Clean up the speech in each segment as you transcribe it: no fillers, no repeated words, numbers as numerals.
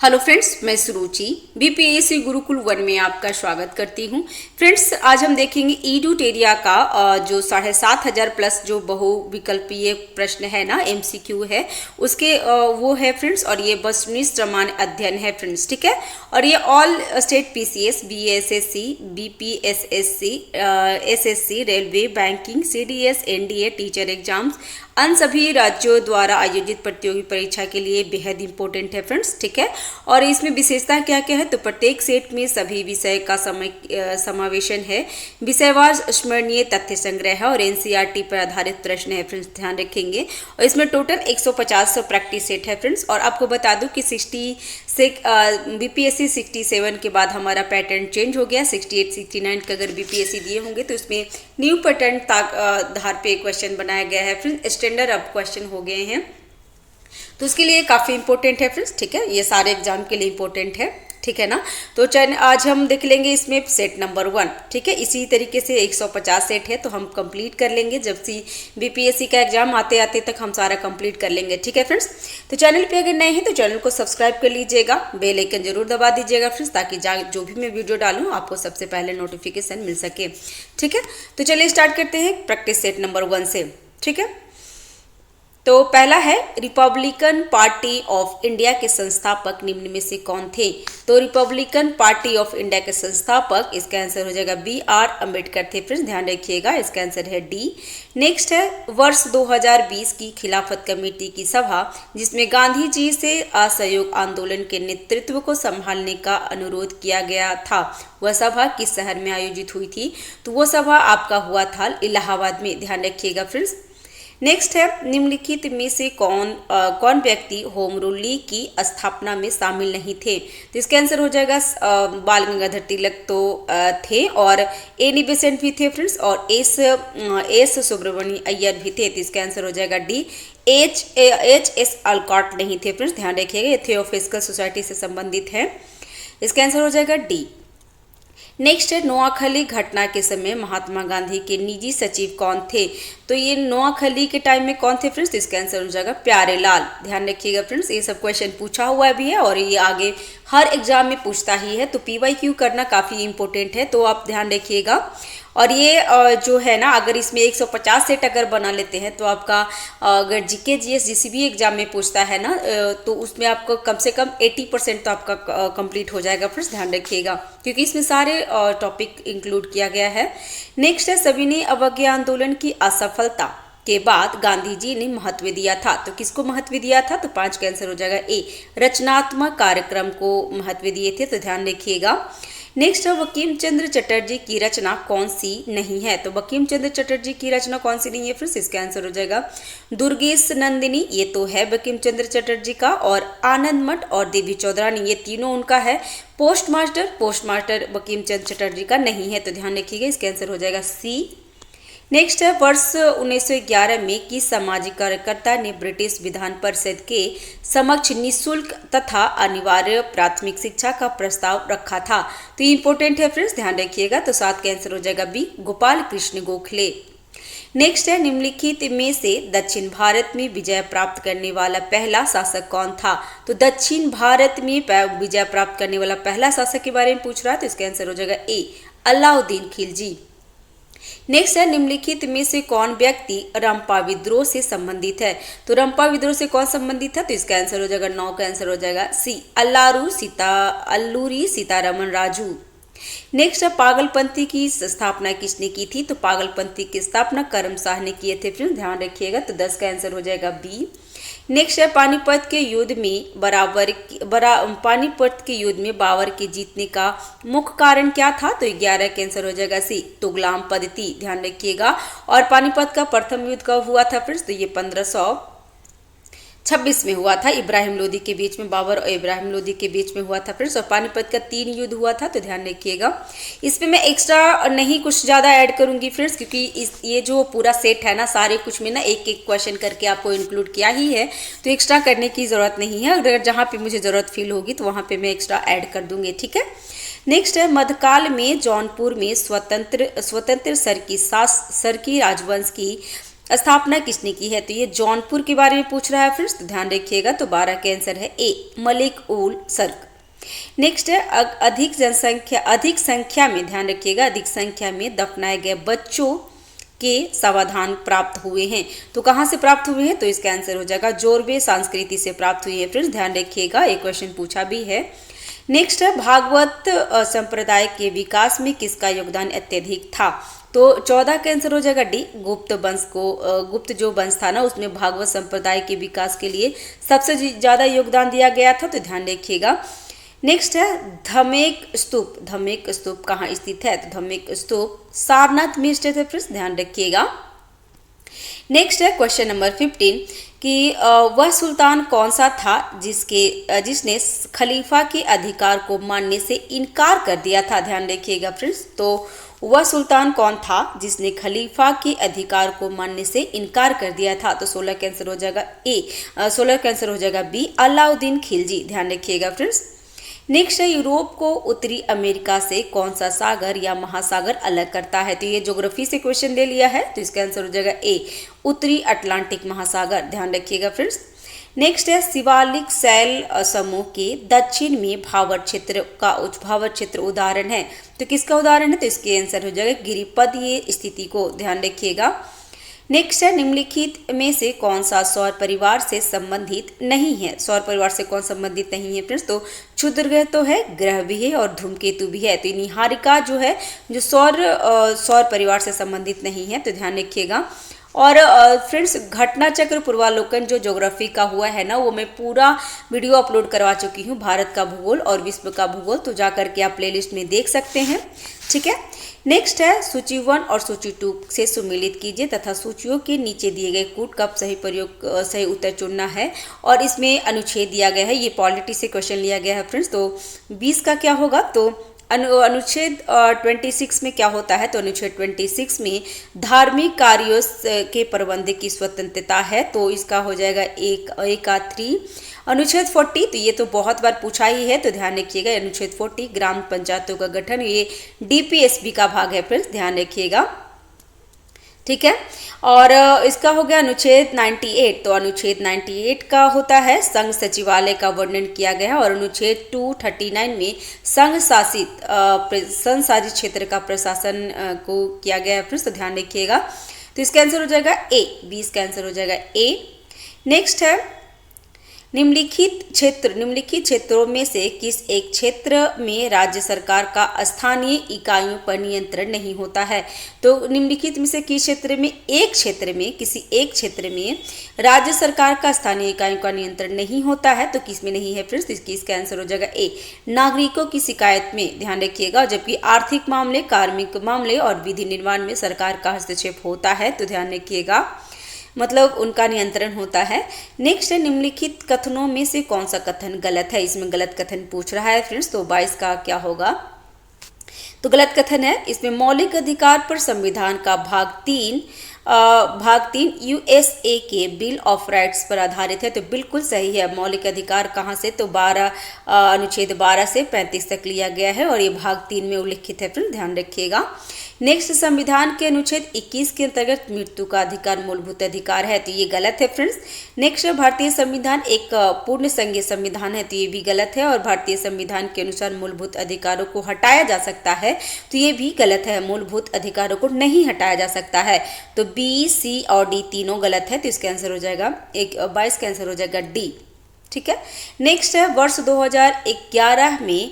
Hello friends, मैं सुरुचि BPSC Gurukul 1 में आपका स्वागत करती हूं। फ्रेंड्स, आज हम देखेंगे ईडूटेरिया का जो 7,500 प्लस जो बहुविकल्पीय प्रश्न है ना, एमसीक्यू है उसके वो है फ्रेंड्स। और ये वस्तुनिष्ठ प्रमाण अध्ययन है फ्रेंड्स, ठीक है। और ये all state PCS, BSSC, BPSSC, SSC, railway, banking, CDS, NDA, teacher exams अन सभी राज्यों द्वारा आयोजित प्रतियोगी परीक्षा के लिए बेहद इंपॉर्टेंट है फ्रेंड्स, ठीक है। और इसमें विशेषता क्या क्या है, तो प्रत्येक सेट में सभी विषय का समावेशन है, विषयवार स्मरणीय तथ्य संग्रह है और एनसीईआरटी पर आधारित प्रश्न है फ्रेंड्स, ध्यान रखेंगे। और इसमें टोटल 150 प्रैक्टिस सेट है फ्रेंड्स। और आपको बता दूं कि बीपीएससी 67 के बाद हमारा पैटर्न चेंज हो गया। 68 69 का अगर बीपीएससी दिए होंगे तो इसमें न्यू पैटर्न आधार पे क्वेश्चन बनाया गया है फ्रेंड्स, स्टैंडर्ड अब क्वेश्चन हो गए हैं, तो उसके लिए काफ़ी इंपॉर्टेंट है फ्रेंड्स, ठीक है। ये सारे एग्जाम के लिए इंपॉर्टेंट है, ठीक है ना। तो आज हम देख लेंगे इसमें सेट नंबर 1, ठीक है। इसी तरीके से 150 सेट है तो हम कंप्लीट कर लेंगे। जब से बीपीएससी का एग्जाम आते आते तक हम सारा कंप्लीट कर लेंगे, ठीक है फ्रेंड्स। तो चैनल पे अगर नए हैं तो चैनल को सब्सक्राइब कर लीजिएगा, बेल आइकन जरूर दबा दीजिएगा फ्रेंड्स, ताकि जो भी मैं वीडियो डालूँ आपको सबसे पहले नोटिफिकेशन मिल सके, ठीक है। तो चलिए स्टार्ट करते हैं प्रैक्टिस सेट नंबर 1 से, ठीक है। तो पहला है, रिपब्लिकन पार्टी ऑफ इंडिया के संस्थापक निम्न में से कौन थे। तो रिपब्लिकन पार्टी ऑफ इंडिया के संस्थापक, इसका आंसर हो जाएगा बी आर अम्बेडकर थे फ्रेंड्स, ध्यान रखिएगा, इसका आंसर है डी। नेक्स्ट है, वर्ष 2020 की खिलाफत कमेटी की सभा जिसमें गांधी जी से असहयोग आंदोलन के नेतृत्व को संभालने का अनुरोध किया गया था, वह सभा किस शहर में आयोजित हुई थी। तो वो सभा आपका हुआ था इलाहाबाद में, ध्यान रखिएगा फ्रेंड्स। नेक्स्ट है, निम्नलिखित में से कौन व्यक्ति होम रूल लीग की स्थापना में शामिल नहीं थे। तो इसका आंसर हो जाएगा बाल गंगाधर तिलक तो थे, और एनी बेसेंट भी थे फ्रेंड्स, और एस सुब्रमण्य अय्यर भी थे। तो इसका आंसर हो जाएगा डी। एच एस अल्कॉट नहीं थे फ्रेंड्स, ध्यान रखिएगा, ये थियोफिजिकल सोसाइटी से संबंधित है। इसका आंसर हो जाएगा डी। नेक्स्ट है, नोआखली घटना के समय महात्मा गांधी के निजी सचिव कौन थे। तो ये नोआखली के टाइम में कौन थे फ्रेंड्स, इसका आंसर हो जाएगा प्यारेलाल, ध्यान रखिएगा फ्रेंड्स। ये सब क्वेश्चन पूछा हुआ भी है और ये आगे हर एग्जाम में पूछता ही है, तो पीवाईक्यू करना काफ़ी इंपॉर्टेंट है, तो आप ध्यान रखिएगा। और ये जो है ना, अगर इसमें 150 सेट अगर बना लेते हैं तो आपका अगर जीके जीएस जिस भी एग्जाम में पूछता है ना, तो उसमें आपको कम से कम 80% तो आपका कंप्लीट हो जाएगा फ्रेंड्स, ध्यान रखिएगा, क्योंकि इसमें सारे टॉपिक इंक्लूड किया गया है। नेक्स्ट है, सविनय अवज्ञा आंदोलन की असफलता के बाद गांधी जी ने महत्व दिया था। तो किसको महत्व दिया था, तो 5 का आंसर हो जाएगा ए, रचनात्मक कार्यक्रम को महत्व दिए थे, तो ध्यान रखिएगा। नेक्स्ट है, बंकिम चंद्र चटर्जी की रचना कौन सी नहीं है। तो बंकिम चंद्र चटर्जी की रचना कौन सी नहीं है फ्रेंड्स, इसका आंसर हो जाएगा दुर्गेश नंदिनी, ये तो है बंकिम चंद्र चटर्जी का, और आनंद मठ और देवी चौधरानी, ये तीनों उनका है। पोस्टमास्टर बंकिम चंद्र चटर्जी का नहीं है, तो ध्यान रखिएगा, इसका आंसर हो जाएगा सी। नेक्स्ट है, वर्ष 1911 में किस सामाजिक कार्यकर्ता ने ब्रिटिश विधान परिषद के समक्ष निःशुल्क तथा अनिवार्य प्राथमिक शिक्षा का प्रस्ताव रखा था। तो ये इंपॉर्टेंट है फ्रेंड्स, ध्यान रखिएगा, तो 7 का आंसर हो जाएगा बी, गोपाल कृष्ण गोखले। नेक्स्ट है, निम्नलिखित में से दक्षिण भारत में विजय प्राप्त करने वाला पहला शासक कौन था। तो दक्षिण भारत में विजय प्राप्त करने वाला पहला शासक के बारे में पूछ रहा है, तो इसका आंसर हो जाएगा ए, अलाउद्दीन खिलजी। नेक्स्ट है, निम्नलिखित में से कौन व्यक्ति रंपा विद्रोह से संबंधित है। तो रंपा विद्रोह से कौन संबंधित है, तो इसका आंसर हो जाएगा 9 का आंसर हो जाएगा सी, अल्लूरी सीतारमन राजू। नेक्स्ट है, पागलपंथी की स्थापना किसने की थी। तो पागलपंथी की स्थापना करम शाह ने किए थे फ्रेंड्स, ध्यान रखिएगा, तो 10 का आंसर हो जाएगा बी। नेक्स्ट है, पानीपत के युद्ध में बाबर के जीतने का मुख्य कारण क्या था। तो 11 का आंसर हो जाएगा सी, तुगलाम पद्धति, ध्यान रखिएगा। और पानीपत का प्रथम युद्ध कब हुआ था फ्रेंड्स, तो ये 1526 में हुआ था, इब्राहिम लोदी के बीच में, बाबर और इब्राहिम लोदी के बीच में हुआ था फ्रेंड्स। और पानीपत का 3 युद्ध हुआ था, तो ध्यान रखिएगा। इसमें मैं एक्स्ट्रा नहीं कुछ ज़्यादा ऐड करूंगी फ्रेंड्स, क्योंकि ये जो पूरा सेट है ना, सारे कुछ में ना एक एक क्वेश्चन करके आपको इंक्लूड किया ही है, तो एक्स्ट्रा करने की ज़रूरत नहीं है। अगर जहाँ पे मुझे ज़रूरत फील होगी तो वहाँ पर मैं एक्स्ट्रा ऐड कर दूंगी, ठीक है। नेक्स्ट है, मध्यकाल में जौनपुर में स्वतंत्र सर की राजवंश की स्थापना किसने की है? तो ये जौनपुर के बारे में पूछ रहा है फ्रेंड्स, तो ध्यान रखिएगा। तो 12 का आंसर है ए, मलिक उल सर्क। नेक्स्ट है अधिक संख्या में, ध्यान रखिएगा, अधिक संख्या में दफनाए गए बच्चों के समाधान प्राप्त हुए हैं। तो कहाँ से प्राप्त हुए हैं? तो इसका आंसर हो जाएगा जोरवे संस्कृति से प्राप्त हुए हैं फ्रेंड्स, ध्यान रखिएगा, एक क्वेश्चन पूछा भी है। नेक्स्ट है भागवत संप्रदाय के विकास में किसका योगदान अत्यधिक था? तो 14 का आंसर हो जाएगा डी, गुप्त वंश को, गुप्त जो वंश था ना उसमें भागवत संप्रदाय के विकास के लिए सबसे ज़्यादा योगदान दिया गया था, तो ध्यान रखिएगा। नेक्स्ट है धमेक स्तूप। धमेक स्तूप कहाँ स्थित है? तो धमेक स्तूप सारनाथ में स्थित है फ्रेंड्स, ध्यान रखिएगा। नेक्स्ट है क्वेश्चन नंबर 15 कि वह सुल्तान कौन सा था जिसने खलीफा के अधिकार को मानने से इनकार कर दिया था? ध्यान रखिएगा फ्रेंड्स। तो वह सुल्तान कौन था जिसने खलीफा के अधिकार को मानने से इनकार कर दिया था? तो 16 का आंसर हो जाएगा ए, 16 का आंसर हो जाएगा बी, अलाउद्दीन खिलजी, ध्यान रखिएगा फ्रेंड्स। नेक्स्ट है यूरोप को उत्तरी अमेरिका से कौन सा सागर या महासागर अलग करता है? तो ये ज्योग्राफी से क्वेश्चन ले लिया है, तो इसका आंसर हो जाएगा ए, उत्तरी अटलांटिक महासागर, ध्यान रखिएगा फ्रेंड्स। नेक्स्ट है शिवालिक शैल समूह के दक्षिण में भावर क्षेत्र उदाहरण है, तो किसका उदाहरण है? तो इसके आंसर हो जाएगा गिरिपदीय स्थिति को, ध्यान रखिएगा। नेक्स्ट है निम्नलिखित में से कौन सा सौर परिवार से संबंधित नहीं है? सौर परिवार से कौन संबंधित नहीं है फ्रेंड्स? तो क्षुद्र ग्रह तो है, ग्रह भी है और धूमकेतु भी है। तो निहारिका जो है जो सौर परिवार से संबंधित नहीं है, तो ध्यान रखिएगा। और फ्रेंड्स घटना चक्र पूर्वालोकन जो ज्योग्राफी का हुआ है ना, वो मैं पूरा वीडियो अपलोड करवा चुकी हूँ, भारत का भूगोल और विश्व का भूगोल, तो जा करके आप प्लेलिस्ट में देख सकते हैं, ठीक है। नेक्स्ट है सूची 1 और सूची 2 से सुमेलित कीजिए तथा सूचियों के नीचे दिए गए कूट का सही उत्तर चुनना है, और इसमें अनुच्छेद दिया गया है, ये पॉलिटी से क्वेश्चन लिया गया है फ्रेंड्स। तो 20 का क्या होगा? तो अनुच्छेद 26 में क्या होता है? तो अनुच्छेद 26 में धार्मिक कार्यों के प्रबंध की स्वतंत्रता है, तो इसका हो जाएगा एक का 3। अनुच्छेद 40, तो ये तो बहुत बार पूछा ही है, तो ध्यान रखिएगा। अनुच्छेद 40 ग्राम पंचायतों का गठन, ये डीपीएसबी का भाग है फ्रेंड्स, ध्यान रखिएगा, ठीक है। और इसका हो गया अनुच्छेद 98, तो अनुच्छेद 98 का होता है संघ सचिवालय का वर्णन किया गया है, और अनुच्छेद 239 में संघ शासित क्षेत्र का प्रशासन को किया गया है फ्रेंड्स, तो ध्यान रखिएगा। तो इसका आंसर हो जाएगा ए, 20 का आंसर हो जाएगा ए। नेक्स्ट है निम्नलिखित क्षेत्रों में से किस एक क्षेत्र में राज्य सरकार का स्थानीय इकाइयों पर नियंत्रण नहीं होता है? तो निम्नलिखित में से किसी एक क्षेत्र में राज्य सरकार का स्थानीय इकाइयों का नियंत्रण नहीं होता है, तो किस में नहीं है फ्रेंड्स? इसका आंसर हो जाएगा ए, नागरिकों की शिकायत में, ध्यान रखिएगा। जबकि आर्थिक मामले, कार्मिक मामले और विधि निर्माण में सरकार का हस्तक्षेप होता है, तो ध्यान रखिएगा, मतलब उनका नियंत्रण होता है। नेक्स्ट है निम्नलिखित कथनों में से कौन सा कथन गलत है? इसमें गलत कथन पूछ रहा है फ्रेंड्स, तो 22 का क्या होगा? तो गलत कथन है इसमें मौलिक अधिकार पर संविधान का भाग 3 यूएसए के बिल ऑफ राइट्स पर आधारित है, तो बिल्कुल सही है। मौलिक अधिकार कहाँ से? तो अनुच्छेद 12 से 35 तक लिया गया है, और ये भाग 3 में उल्लिखित है फ्रेंड्स, ध्यान रखिएगा। नेक्स्ट, संविधान के अनुच्छेद 21 के अंतर्गत मृत्यु का अधिकार मूलभूत अधिकार है, तो ये गलत है फ्रेंड्स। नेक्स्ट, भारतीय संविधान एक पूर्ण संघीय संविधान है, तो ये भी गलत है। और भारतीय संविधान के अनुसार मूलभूत अधिकारों को हटाया जा सकता है, तो ये भी गलत है, मूलभूत अधिकारों को नहीं हटाया जा सकता है। तो बी, सी और डी तीनों गलत है, तो इसका आंसर हो जाएगा 22 का आंसर हो जाएगा डी, ठीक है। नेक्स्ट है वर्ष 2011 में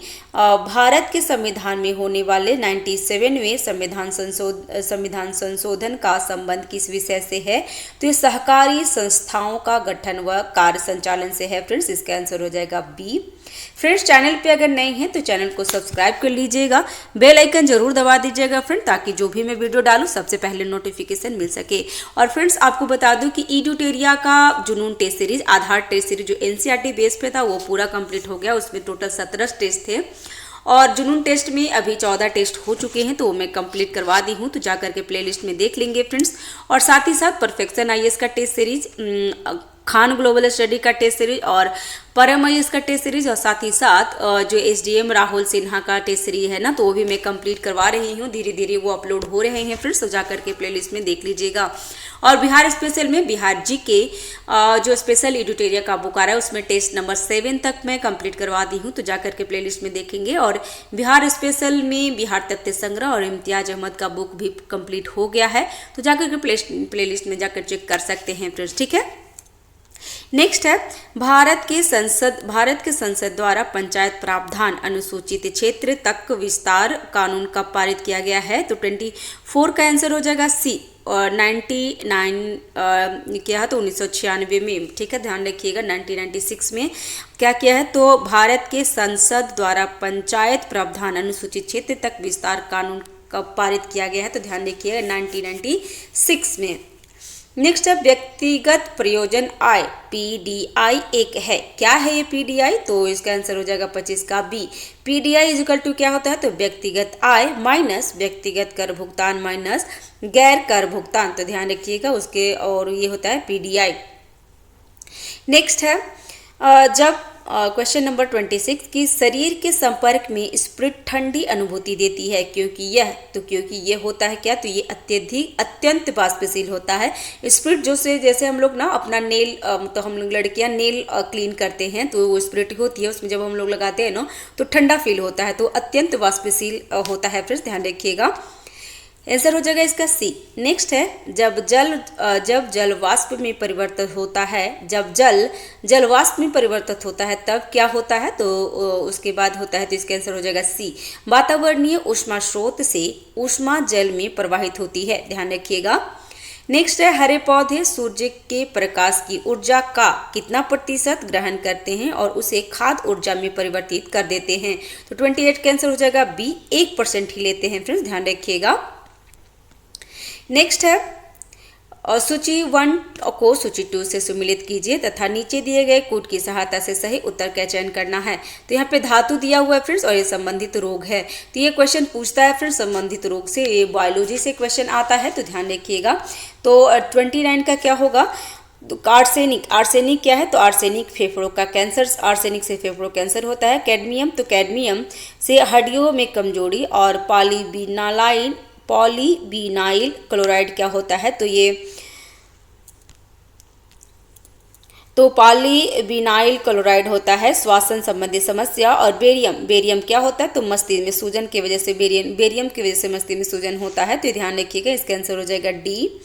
भारत के संविधान में होने वाले 97वें संविधान संशोधन का संबंध किस विषय से है? तो ये सहकारी संस्थाओं का गठन व कार्य संचालन से है फ्रेंड्स, इसका आंसर हो जाएगा बी। फ्रेंड्स, चैनल पे अगर नए हैं तो चैनल को सब्सक्राइब कर लीजिएगा, बेल आइकन जरूर दबा दीजिएगा फ्रेंड, ताकि जो भी मैं वीडियो डालूं सबसे पहले नोटिफिकेशन मिल सके। और फ्रेंड्स, आपको बता दूं कि ईडूटेरिया का जुनून टेस्ट सीरीज, आधार टेस्ट सीरीज जो एनसीईआरटी बेस पे था, वो पूरा कंप्लीट हो गया। उसमें टोटल 17 टेस्ट थे, और जुनून टेस्ट में अभी 14 टेस्ट हो चुके हैं, तो मैं कंप्लीट करवा दी हूँ, तो जा करके प्लेलिस्ट में देख लेंगे फ्रेंड्स। और साथ ही साथ परफेक्शन आईएएस का test series Khan global study का टेस्ट सीरीज और परम आईएएस का टेस्ट सीरीज और साथ ही साथ जो एसडीएम राहुल सिन्हा का टेस्ट सीरीज है ना, तो वो भी मैं कंप्लीट करवा रही हूँ। धीरे धीरे वो अपलोड हो रहे हैं फ्रेंड्स, तो जा करके प्लेलिस्ट में देख लीजिएगा। और बिहार स्पेशल में बिहार जी के जो स्पेशल एडिटोरियल का बुक आ रहा है उसमें टेस्ट नंबर 7 तक मैं कंप्लीट करवा दी हूँ, तो जा करके प्लेलिस्ट में देखेंगे। और बिहार स्पेशल में बिहार तथ्य संग्रह और इम्तियाज अहमद का बुक भी कंप्लीट हो गया है, तो जा करके प्लेलिस्ट में जाकर चेक कर सकते हैं फ्रेंड्स, ठीक है। नेक्स्ट है भारत के संसद द्वारा पंचायत प्रावधान अनुसूचित क्षेत्र तक विस्तार कानून कब पारित किया गया है, तो 24 का आंसर हो जाएगा सी। और 99 किया है तो 1996 में, ठीक है, ध्यान रखिएगा। 1996 में क्या किया है, तो भारत के संसद द्वारा पंचायत प्रावधान अनुसूचित क्षेत्र तक विस्तार कानून कब पारित किया गया है, तो ध्यान रखिएगा 1996 में। नेक्स्ट है व्यक्तिगत प्रयोजन आय पीडीआई एक है, क्या है ये पीडीआई, तो इसका आंसर हो जाएगा 25 का B. PDI is equal to क्या होता है, तो व्यक्तिगत आय माइनस व्यक्तिगत कर भुगतान माइनस गैर कर भुगतान, तो ध्यान रखिएगा उसके, और ये होता है पीडीआई। नेक्स्ट है जब क्वेश्चन नंबर 26 की शरीर के संपर्क में स्प्रिट ठंडी अनुभूति देती है क्योंकि ये होता है क्या, तो ये अत्यंत वाष्पशील होता है। स्प्रिट जो से जैसे हम लोग ना अपना नेल, तो हम लोग लड़कियां नेल क्लीन करते हैं तो वो स्प्रिट होती है, उसमें जब हम लोग लगाते हैं ना तो ठंडा फील होता है, तो अत्यंत वाष्पशील होता है फ्रेंड्स, ध्यान रखिएगा। आंसर हो जाएगा इसका सी। नेक्स्ट है जब जल वाष्प में परिवर्तित होता है, जब जल वाष्प में परिवर्तित होता है तब क्या होता है, तो उसके बाद होता है, तो इसका आंसर हो जाएगा सी। वातावरणीय ऊष्मा स्रोत से ऊष्मा जल में प्रवाहित होती है, ध्यान रखिएगा। नेक्स्ट है हरे पौधे सूर्य के प्रकाश की ऊर्जा का कितना प्रतिशत ग्रहण करते हैं और उसे खाद्य ऊर्जा में परिवर्तित कर देते हैं, तो 28 का आंसर हो जाएगा बी, 1% ही लेते हैं फ्रेंड्स, ध्यान रखिएगा। नेक्स्ट है सूची 1 को सूची 2 से सम्मिलित कीजिए तथा नीचे दिए गए कूट की सहायता से सही उत्तर का चयन करना है, तो यहाँ पे धातु दिया हुआ है फ्रेंड्स और ये संबंधित रोग है, तो ये क्वेश्चन पूछता है फ्रेंड्स संबंधित रोग से, ये बायोलॉजी से क्वेश्चन आता है, तो ध्यान रखिएगा। तो 29 का क्या होगा, तो आर्सेनिक क्या है, तो आर्सेनिक फेफड़ों का कैंसर, आर्सेनिक से फेफड़ों कैंसर होता है। कैडमियम, तो कैडमियम से हड्डियों में कमजोरी, और पॉलीविनाइल क्लोराइड क्या होता है, तो ये तो पॉलीविनाइल क्लोराइड होता है श्वसन संबंधी समस्या। और बेरियम क्या होता है, तो मस्तिष्क में सूजन की वजह से बेरियम की वजह से मस्तिष्क में सूजन होता है, तो ध्यान रखिएगा, इसका आंसर हो जाएगा डी।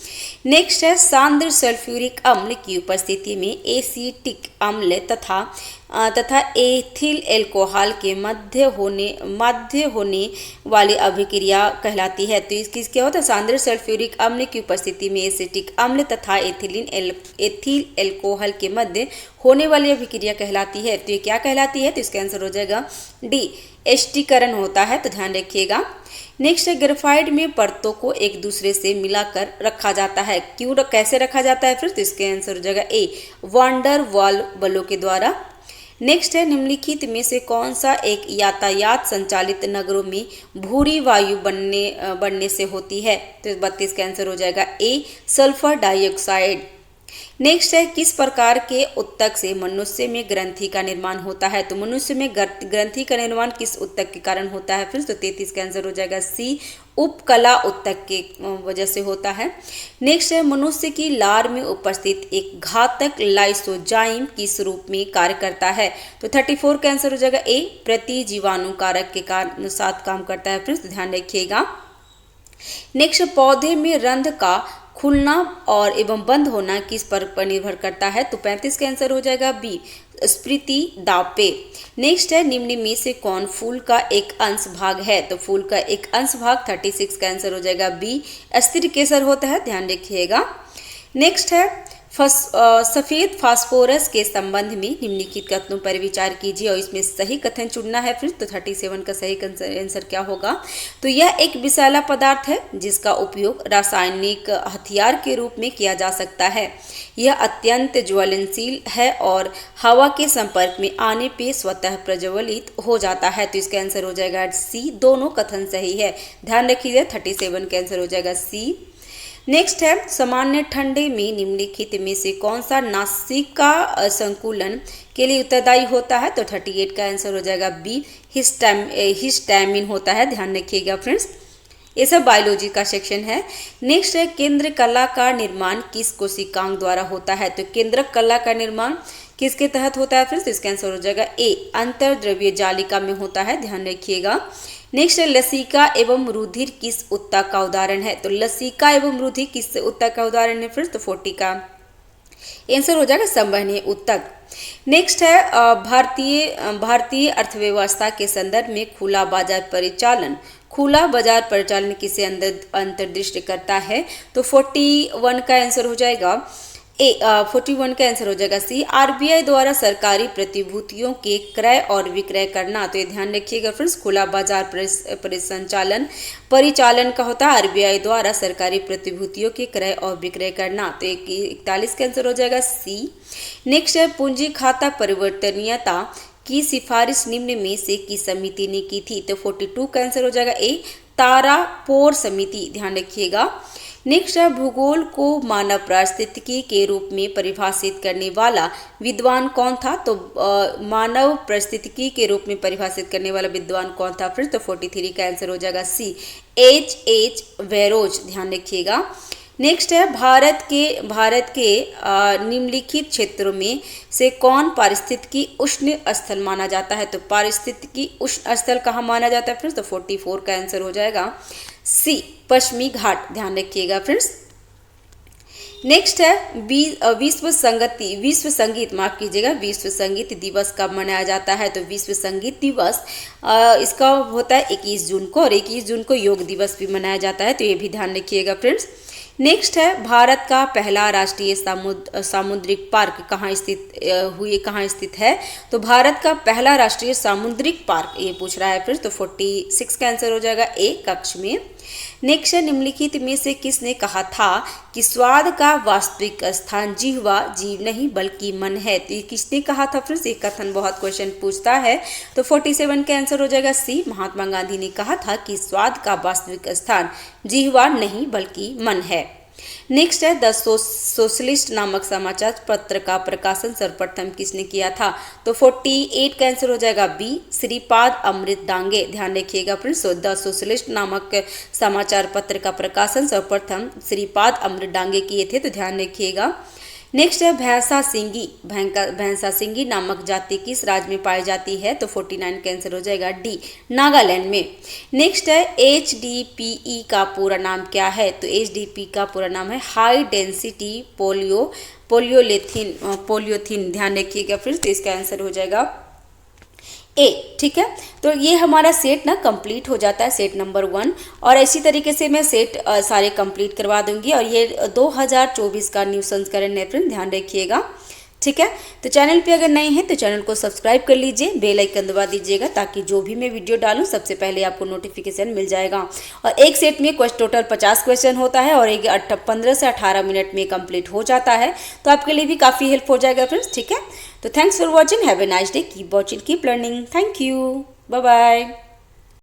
नेक्स्ट है सांद्र सल्फ्यूरिक अम्ल की उपस्थिति में एसिटिक अम्ल तथा एथिल एल्कोहल के मध्य होने वाली अभिक्रिया कहलाती है, तो इसकी क्या होता है, सांद्र सल्फ्यूरिक अम्ल की उपस्थिति में एसिटिक अम्ल तथा एथिल एल्कोहल के मध्य होने वाली अभिक्रिया कहलाती है, तो ये क्या कहलाती है, तो इसका आंसर हो जाएगा डी, एस्टिकरण होता है, तो ध्यान रखिएगा। नेक्स्ट है ग्रेफाइट में परतों को एक दूसरे से मिलाकर रखा जाता है, कैसे रखा जाता है फिर, तो इसके आंसर हो जाएगा ए, वांडर वाल बलों के द्वारा। नेक्स्ट है निम्नलिखित में से कौन सा एक यातायात संचालित नगरों में भूरी वायु बनने से होती है, तो 32 का आंसर हो जाएगा ए, सल्फर डाइऑक्साइड। नेक्स्ट है किस प्रकार के उत्तक से मनुष्य में ग्रंथि का निर्माण होता है, तो मनुष्य में ग्रंथि का निर्माण किस उत्तक के कारण होता है फिर, तो 33 का आंसर हो जाएगा सी, उपकला उत्तक के वजह से होता है। नेक्स्ट है मनुष्य की लार में उपस्थित एक घातक लाइसोजाइम किस रूप में कार्य करता है, तो 34 का आंसर हो जाएगा ए, प्रतिजीवाणु कारक के साथ काम करता है फ्रेंड्स, ध्यान रखिएगा। नेक्स्ट पौधे में रंध्र का खुलना और एवं बंद होना किस पर निर्भर करता है, तो 35 का आंसर हो जाएगा बी, स्प्रीति दापे। नेक्स्ट है निम्न में से कौन फूल का एक अंश भाग है, तो फूल का एक अंश भाग 36 का आंसर हो जाएगा बी, स्थिर केसर होता है, ध्यान रखिएगा। नेक्स्ट है सफेद फास्फोरस के संबंध में निम्नलिखित कथनों पर विचार कीजिए और इसमें सही कथन चुनना है फिर, तो 37 का सही आंसर क्या होगा, तो यह एक विषैला पदार्थ है जिसका उपयोग रासायनिक हथियार के रूप में किया जा सकता है। यह अत्यंत ज्वलनशील है और हवा के संपर्क में आने पे स्वतः प्रज्वलित हो जाता है, तो इसका आंसर हो जाएगा सी, दोनों कथन सही है, ध्यान रखिए 37 का आंसर हो जाएगा सी। नेक्स्ट है सामान्य ठंडे में निम्नलिखित में से कौन सा नासिका संकुलन के लिए उत्तरदायी होता है? तो 38 का आंसर हो जाएगा बी, हिस्टैमिन होता है, ध्यान रखिएगा फ्रेंड्स। ये सब बायोलॉजी का सेक्शन है। नेक्स्ट है केंद्र कला का निर्माण किस कोशिकांग द्वारा होता है? तो केंद्रक कला का निर्माण किसके तहत होता है फ्रेंड्स? इसका आंसर हो जाएगा ए, अंतर्द्रव्य जालिका में होता है, ध्यान रखिएगा। नेक्स्ट है लसिका एवं रुधिर किस ऊतक का उदाहरण है? तो लसिका एवं रुधिर किस ऊतक का उदाहरण है फ्रेंड्स? तो 40 का आंसर हो जाएगा संवहनीय ऊतक। नेक्स्ट है भारतीय अर्थव्यवस्था के संदर्भ में खुला बाजार परिचालन किसे अंतर्दृष्टि करता है? तो 41 का आंसर हो जाएगा ए, 41 का आंसर हो जाएगा सी, आरबीआई द्वारा सरकारी प्रतिभूतियों के क्रय और विक्रय करना। तो ये ध्यान रखिएगा फ्रेंड्स, खुला बाजार परिचालन का होता है आरबीआई द्वारा सरकारी प्रतिभूतियों के क्रय और विक्रय करना। तो 41 का आंसर हो जाएगा सी। नेक्स्ट है पूंजी खाता परिवर्तनीयता की सिफारिश निम्न में से किस समिति ने की थी? तो 42 का आंसर हो जाएगा ए, तारापोर समिति, ध्यान रखिएगा। नेक्स्ट है भूगोल को मानव पारिस्थितिकी के रूप में परिभाषित करने वाला विद्वान कौन था? तो मानव पारिस्थितिकी के रूप में परिभाषित करने वाला विद्वान कौन था फिर? तो 43 का आंसर हो जाएगा सी, H. वेरोज, ध्यान रखिएगा। नेक्स्ट है भारत के निम्नलिखित क्षेत्रों में से कौन पारिस्थितिकी उष्ण स्थल माना जाता है? तो पारिस्थितिकी उष्ण स्थल कहाँ माना जाता है फ्रेंड्स? तो 44 का आंसर हो जाएगा सी, पश्चिमी घाट, ध्यान रखिएगा फ्रेंड्स। नेक्स्ट है विश्व संगीत दिवस कब मनाया जाता है? तो विश्व संगीत दिवस इसका होता है 21 जून को, और 21 जून को योग दिवस भी मनाया जाता है, तो ये भी ध्यान रखिएगा फ्रेंड्स। नेक्स्ट है भारत का पहला राष्ट्रीय सामुद्रिक पार्क कहाँ स्थित है? तो भारत का पहला राष्ट्रीय सामुद्रिक पार्क ये पूछ रहा है फिर, तो 46 का आंसर हो जाएगा ए, कच्छ में। नेक्स्ट है निम्नलिखित में से किसने कहा था कि स्वाद का वास्तविक स्थान जिह्वा जीव नहीं बल्कि मन है? तो ये किसने कहा था फ्रेंड्स? ये कथन बहुत क्वेश्चन पूछता है, तो 47 का आंसर हो जाएगा सी, महात्मा गांधी ने कहा था कि स्वाद का वास्तविक स्थान जिह्वा नहीं बल्कि मन है। नेक्स्ट है द सोशलिस्ट नामक समाचार पत्र का प्रकाशन सर्वप्रथम किसने किया था? तो 48 का आंसर हो जाएगा बी, श्रीपाद अमृत डांगे, ध्यान रखिएगा फ्रेंड्स। द सोशलिस्ट नामक समाचार पत्र का प्रकाशन सर्वप्रथम श्रीपाद अमृत डांगे किए थे, तो ध्यान रखिएगा। नेक्स्ट है भैंसा सिंगी नामक जाति किस राज्य में पाई जाती है? तो 49 का आंसर हो जाएगा डी, नागालैंड में। नेक्स्ट है HDPE का पूरा नाम क्या है? तो HDPE का पूरा नाम है हाई डेंसिटी पोलियोथिन, ध्यान रखिएगा फिर, तो इसका आंसर हो जाएगा ए, ठीक है। तो ये हमारा सेट ना कंप्लीट हो जाता है, सेट नंबर 1, और इसी तरीके से मैं सेट सारे कंप्लीट करवा दूंगी, और ये 2024 का न्यू संस्करण है फ्रेंड, ध्यान रखिएगा, ठीक है। तो चैनल पे अगर नए हैं तो चैनल को सब्सक्राइब कर लीजिए, बेल आइकन दबा दीजिएगा, ताकि जो भी मैं वीडियो डालूं सबसे पहले आपको नोटिफिकेशन मिल जाएगा। और एक सेट में टोटल 50 क्वेश्चन होता है, और एक 15 से 18 मिनट में कंप्लीट हो जाता है, तो आपके लिए भी काफ़ी हेल्प हो जाएगा फ्रेंड्स, ठीक है। तो thanks for watching, have a nice day, keep watching, keep learning, thank you, bye bye.